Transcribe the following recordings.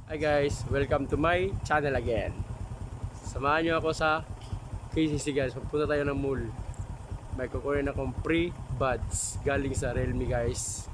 Hi guys, welcome to my channel again. Samahan nyo ako sa KCC guys. Magpunta tayo ng mall. May kukunin akong free buds galing sa Realme guys.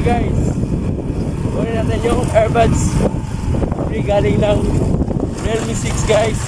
Guys, kunin natin yung earbuds free galing ng Realme 6 guys.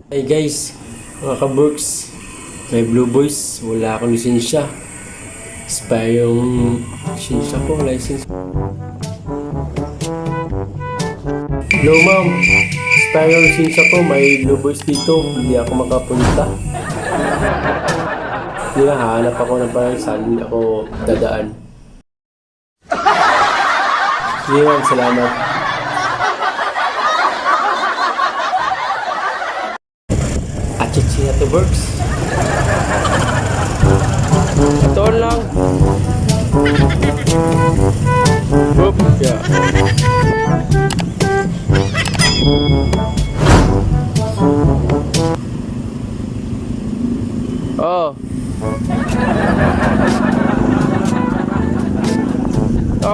Hey guys, mga ka-Burks, may Blue Boys, wala akong lisensya. Expire yung lisensya ko, license. Hello ma'am, expire yung lisensya ko, may Blue Boys dito, hindi ako makapunta. Hindi na, hanap ako ng parang saan ako dadaan. Sige ma'am, salamat. Chichi at the works. Ito lang. Boop, yeah. Oh.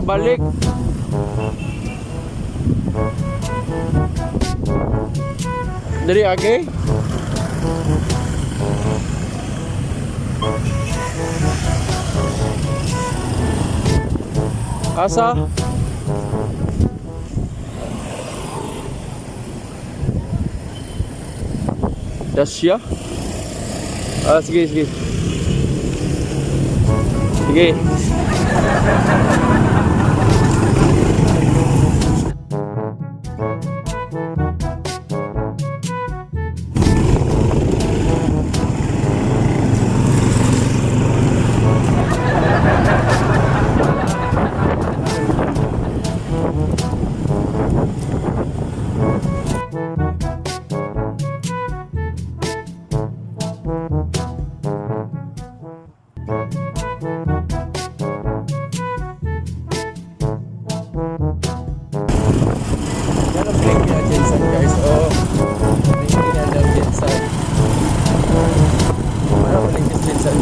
Balik. Dari age. Asa? Dasya? Sige, sige. Sige.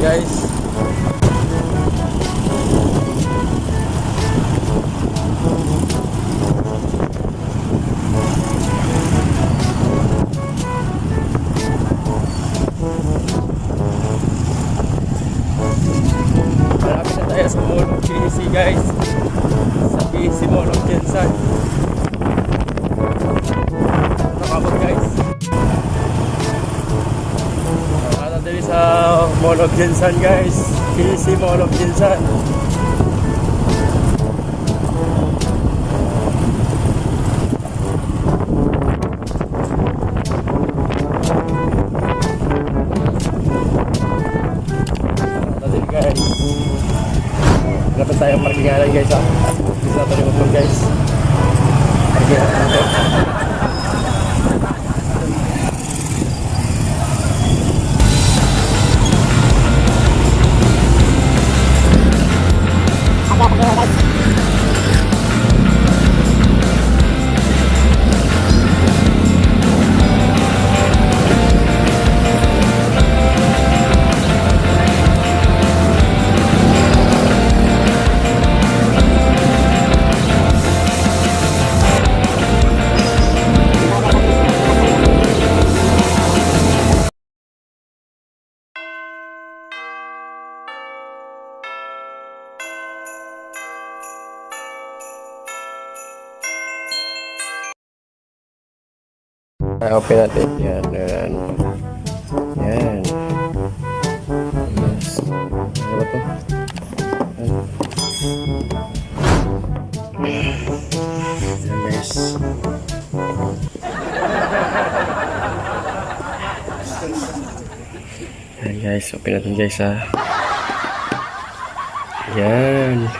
Guys, guys sa PSC Mall of Jensan. Nakabot guys. Nakatadali sa Mall of Jensan guys. PSC Mall of Jensan. Dapat tayong parkingalan guys ha. Bisa natin yung motor guys. Parkingalan natin. Open natin. Yan. Yan. Yan. Yes. Ano ba ito? Yan guys. Yan guys. Open natin guys ha. Yan.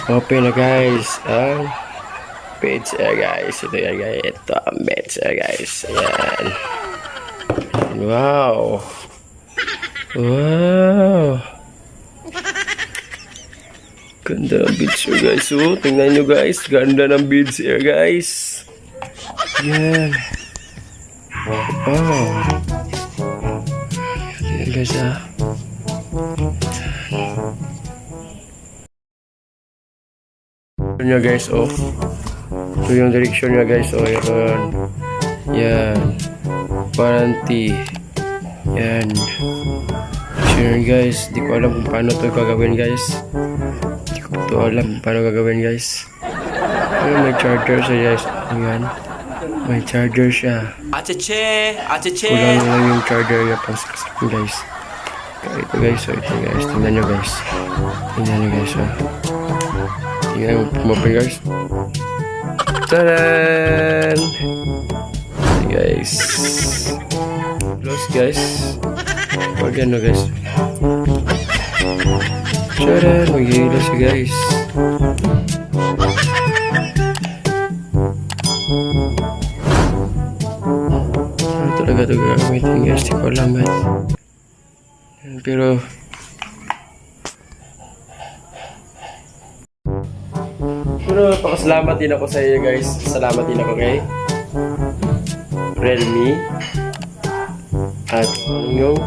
Open na guys. PRENZJAY guys, ito yan guys, ito ang PRENZJAY guys, ayan, wow, wow, ganda ng PRENZJAY guys, oh, tingnan nyo guys, ganda ng PRENZJAY guys, ayan, wow, ayan guys ah. Nya guys, oh. Ito yung direction niya guys, oh, yan. Yan. Warranty. Yan. Sure guys, di ko alam kung paano ito gagawin guys. Di ko ito alam kung paano gagawin guys. Ayan, may charger siya guys. Ayan. May charger siya. Acheche! Acheche! Kulang lang yung charger niya pang saksakin guys. Kaya ito guys, oh, ito guys. Tingnan nyo guys. Tingnan nyo guys, oh. Tingnan nyo, pumopen guys. Taran! Guys. Close guys. Huwag yan no guys. Taran! Mag-hilo siya guys. Ano talaga ito gagamitin guys? Di ko alam guys. Pero pakasalamat din ako sa iyo guys. Salamat din ako kay Realme at yung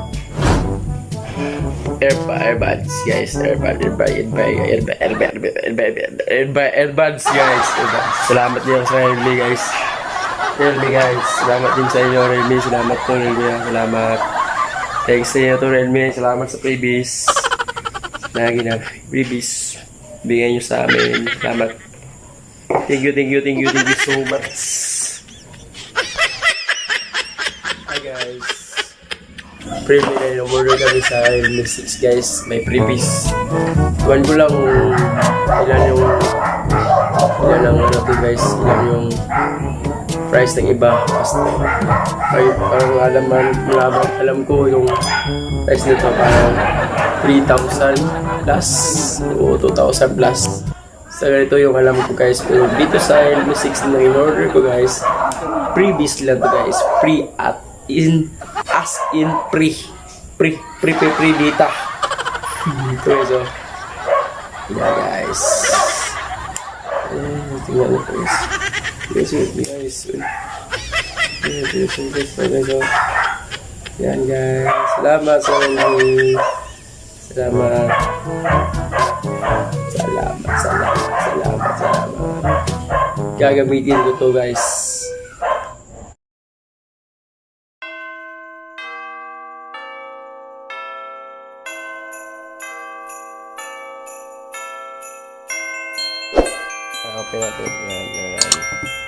earbuds guys. Earbuds guys. Salamat din ako sa Realme guys. Realme guys. Salamat din sa inyo Realme. Salamat po Realme. Salamat. Thanks sa inyo to Realme. Salamat sa previous na previous bigay nyo sa amin. Salamat. Thank you so much. Hi guys. Preview na yung order kami sa Realme 6 guys. May previous. Kuhan ko lang ilan ang ano to guys. Ilan yung price ng iba. Parang alam ko yung price nito parang 3,000 plus o 2,000 plus. Sa ganito yung alam ko guys. Pero dito sa Realme 6 na in-order ko guys, previous lang to guys. Free at in as in free data. Ito guys oh. Yeah guys. Tingnan mo guys. Guys. Guys oh. Yan guys. Salamat sa Realme. Salamat. Gagamitin ko to guys. Open natin. Yan.